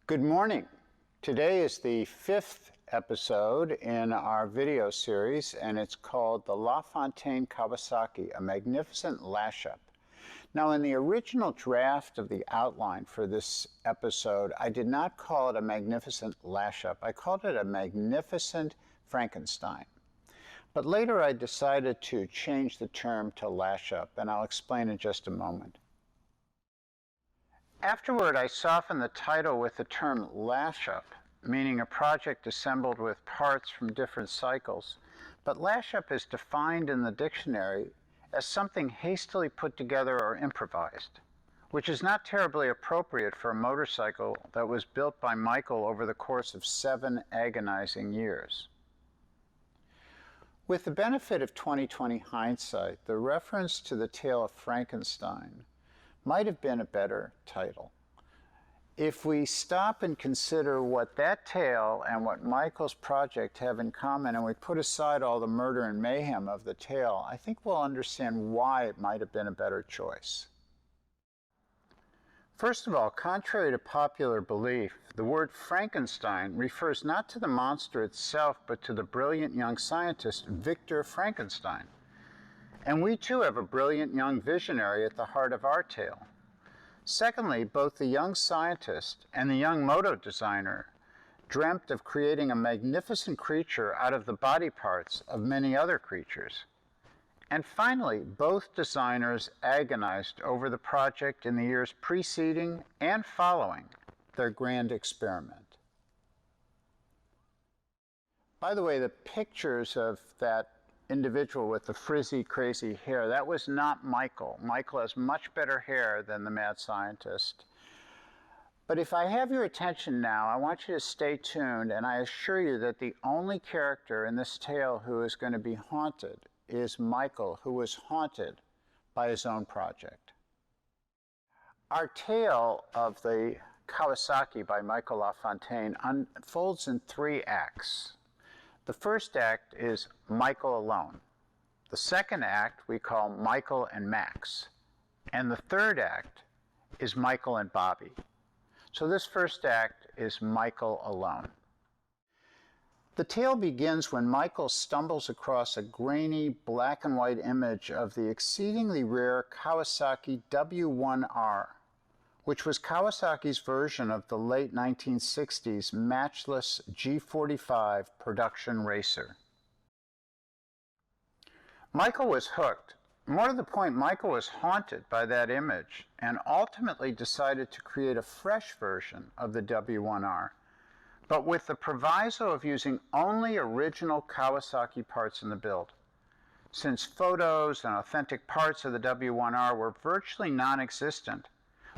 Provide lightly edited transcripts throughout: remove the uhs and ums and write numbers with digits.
Good morning. Today is the fifth episode in our video series, and it's called the LaFountain Kawasaki, a magnificent lash-up. Now, in the original draft of the outline for this episode, I did not call it a magnificent lash-up. I called it a magnificent Frankenstein. But later I decided to change the term to lash-up, and I'll explain in just a moment. Afterward, I softened the title with the term lash-up, meaning a project assembled with parts from different cycles. But lash-up is defined in the dictionary as something hastily put together or improvised, which is not terribly appropriate for a motorcycle that was built by Michael over the course of 7 agonizing years. With the benefit of 20/20 hindsight, the reference to the tale of Frankenstein might have been a better title. If we stop and consider what that tale and what Michael's project have in common, and we put aside all the murder and mayhem of the tale, I think we'll understand why it might have been a better choice. First of all, contrary to popular belief, the word Frankenstein refers not to the monster itself, but to the brilliant young scientist, Victor Frankenstein. And we too have a brilliant young visionary at the heart of our tale. Secondly, both the young scientist and the young moto designer dreamt of creating a magnificent creature out of the body parts of many other creatures. And finally, both designers agonized over the project in the years preceding and following their grand experiment. By the way, the pictures of that individual with the frizzy, crazy hair, that was not Michael. Michael has much better hair than the mad scientist. But if I have your attention now, I want you to stay tuned, and I assure you that the only character in this tale who is going to be haunted is Michael, who was haunted by his own project. Our tale of the Kawasaki by Michael LaFountain unfolds in 3 acts. The first act is Michael alone. The second act we call Michael and Max. And the third act is Michael and Bobby. So this first act is Michael alone. The tale begins when Michael stumbles across a grainy black and white image of the exceedingly rare Kawasaki W1R, which was Kawasaki's version of the late 1960s Matchless G45 production racer. Michael was hooked. More to the point, Michael was haunted by that image and ultimately decided to create a fresh version of the W1R, but with the proviso of using only original Kawasaki parts in the build. Since photos and authentic parts of the W1R were virtually non-existent,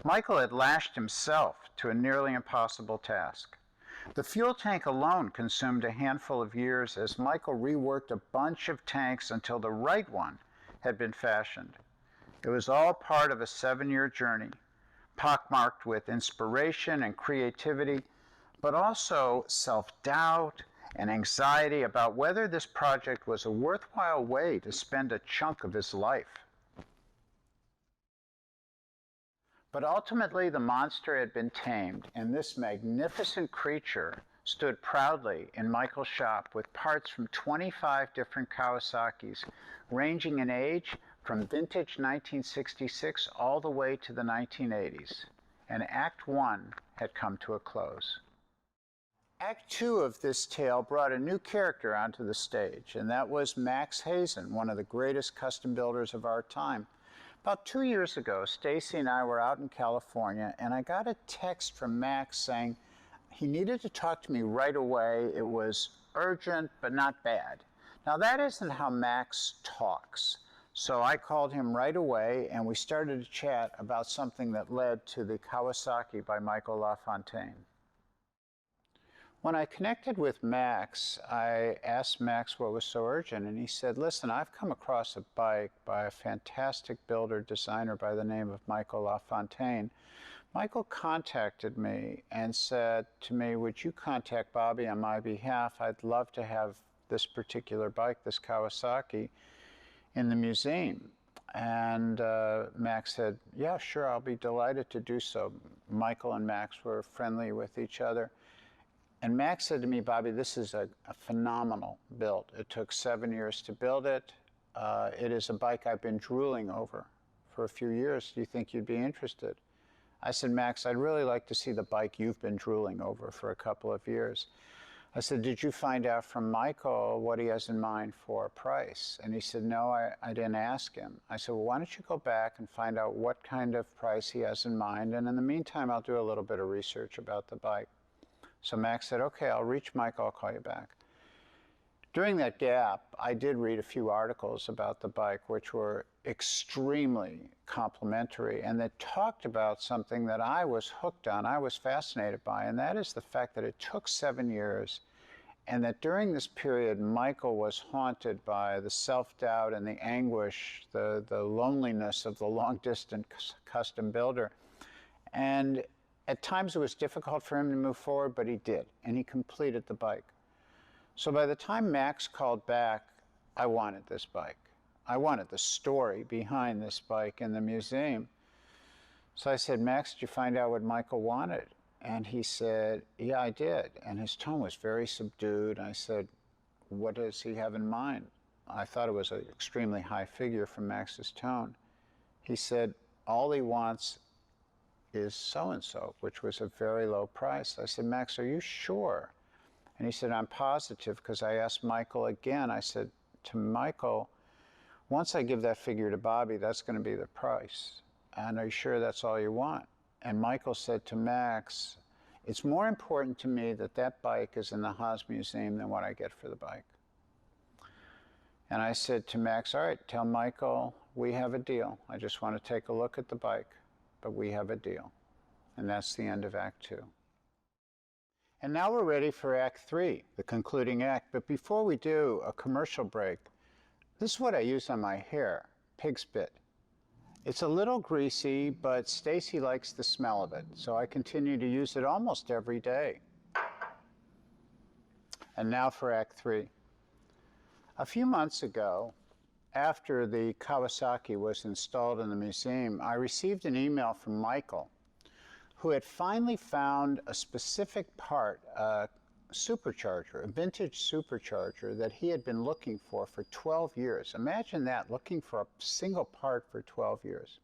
Michael had lashed himself to a nearly impossible task. The fuel tank alone consumed a handful of years as Michael reworked a bunch of tanks until the right one had been fashioned. It was all part of a 7-year journey, pockmarked with inspiration and creativity, but also self-doubt and anxiety about whether this project was a worthwhile way to spend a chunk of his life. But ultimately, the monster had been tamed, and this magnificent creature stood proudly in Michael's shop with parts from 25 different Kawasaki's, ranging in age from vintage 1966 all the way to the 1980s. And Act 1 had come to a close. Act 2 of this tale brought a new character onto the stage, and that was Max Hazen, one of the greatest custom builders of our time. About 2 years ago, Stacy and I were out in California, and I got a text from Max saying he needed to talk to me right away. It was urgent, but not bad. Now, that isn't how Max talks. So I called him right away, and we started to chat about something that led to the Kawasaki by Michael LaFountain. When I connected with Max, I asked Max what was so urgent, and he said, listen, I've come across a bike by a fantastic builder designer by the name of Michael LaFountain. Michael contacted me and said to me, would you contact Bobby on my behalf? I'd love to have this particular bike, this Kawasaki, in the museum. And Max said, yeah, sure, I'll be delighted to do so. Michael and Max were friendly with each other. And Max said to me, Bobby, this is a phenomenal build. It took 7 years to build it. It is a bike I've been drooling over for a few years. Do you think you'd be interested? I said, Max, I'd really like to see the bike you've been drooling over for a couple of years. I said, did you find out from Michael what he has in mind for a price? And he said, no, I didn't ask him. I said, well, why don't you go back and find out what kind of price he has in mind, and in the meantime, I'll do a little bit of research about the bike. So Max said, okay, I'll reach Michael, I'll call you back. During that gap, I did read a few articles about the bike, which were extremely complimentary, and that talked about something that I was hooked on, I was fascinated by, and that is the fact that it took 7 years, and that during this period, Michael was haunted by the self-doubt and the anguish, the loneliness of the long-distance custom builder. And at times it was difficult for him to move forward, but he did, and he completed the bike. So by the time Max called back, I wanted this bike. I wanted the story behind this bike in the museum. So I said, Max, did you find out what Michael wanted? And he said, yeah, I did. And his tone was very subdued. I said, what does he have in mind? I thought it was an extremely high figure from Max's tone. He said, all he wants is so-and-so, which was a very low price. I said, Max, are you sure? And he said, I'm positive, because I asked Michael again. I said to Michael, once I give that figure to Bobby, that's going to be the price. And are you sure that's all you want? And Michael said to Max, it's more important to me that that bike is in the Haas Museum than what I get for the bike. And I said to Max, all right, tell Michael we have a deal. I just want to take a look at the bike, but we have a deal. And that's the end of Act 2. And now we're ready for Act 3, the concluding act. But before we do, a commercial break. This is what I use on my hair, pig spit. It's a little greasy, but Stacy likes the smell of it, so I continue to use it almost every day. And now for Act 3. A few months ago, after the Kawasaki was installed in the museum, I received an email from Michael, who had finally found a specific part, a supercharger, a vintage supercharger that he had been looking for 12 years. Imagine that, looking for a single part for 12 years.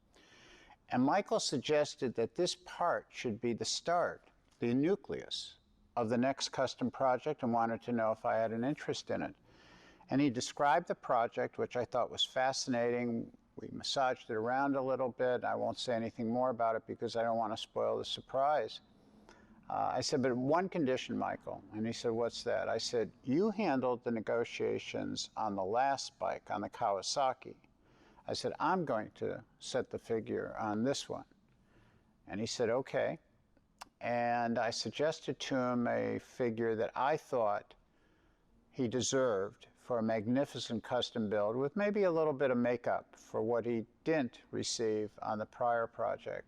And Michael suggested that this part should be the start, the nucleus of the next custom project, and wanted to know if I had an interest in it. And he described the project, which I thought was fascinating. We massaged it around a little bit. I won't say anything more about it because I don't want to spoil the surprise. I said, but one condition, Michael. And he said, what's that? I said, you handled the negotiations on the last bike, on the Kawasaki. I said, I'm going to set the figure on this one. And he said, okay. And I suggested to him a figure that I thought he deserved for a magnificent custom build with maybe a little bit of makeup for what he didn't receive on the prior project.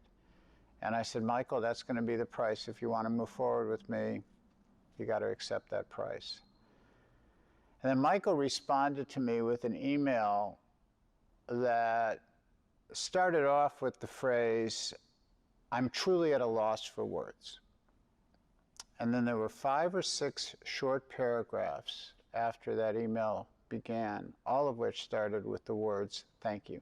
And I said, Michael, that's going to be the price. If you want to move forward with me, you got to accept that price. And then Michael responded to me with an email that started off with the phrase, I'm truly at a loss for words. And then there were 5 or 6 short paragraphs after that email began, all of which started with the words, thank you.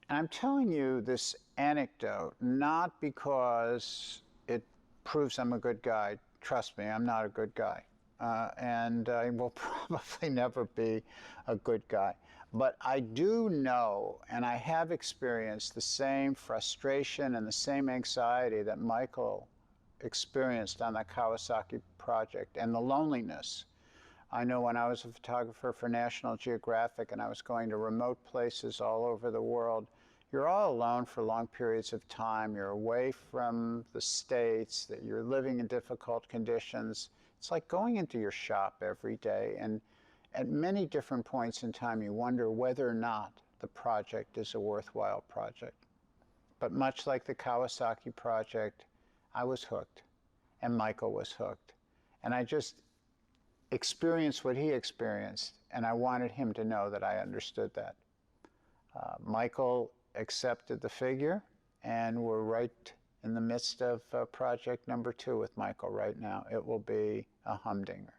And I'm telling you this anecdote not because it proves I'm a good guy. Trust me, I'm not a good guy. And I will probably never be a good guy. But I do know, and I have experienced the same frustration and the same anxiety that Michael experienced on the Kawasaki project, and the loneliness. I know when I was a photographer for National Geographic and I was going to remote places all over the world, you're all alone for long periods of time. You're away from the States, that you're living in difficult conditions. It's like going into your shop every day, and at many different points in time you wonder whether or not the project is a worthwhile project. But much like the Kawasaki project, I was hooked, and Michael was hooked. And I just experienced what he experienced, and I wanted him to know that I understood that. Michael accepted the figure, and we're right in the midst of project number 2 with Michael right now. It will be a humdinger.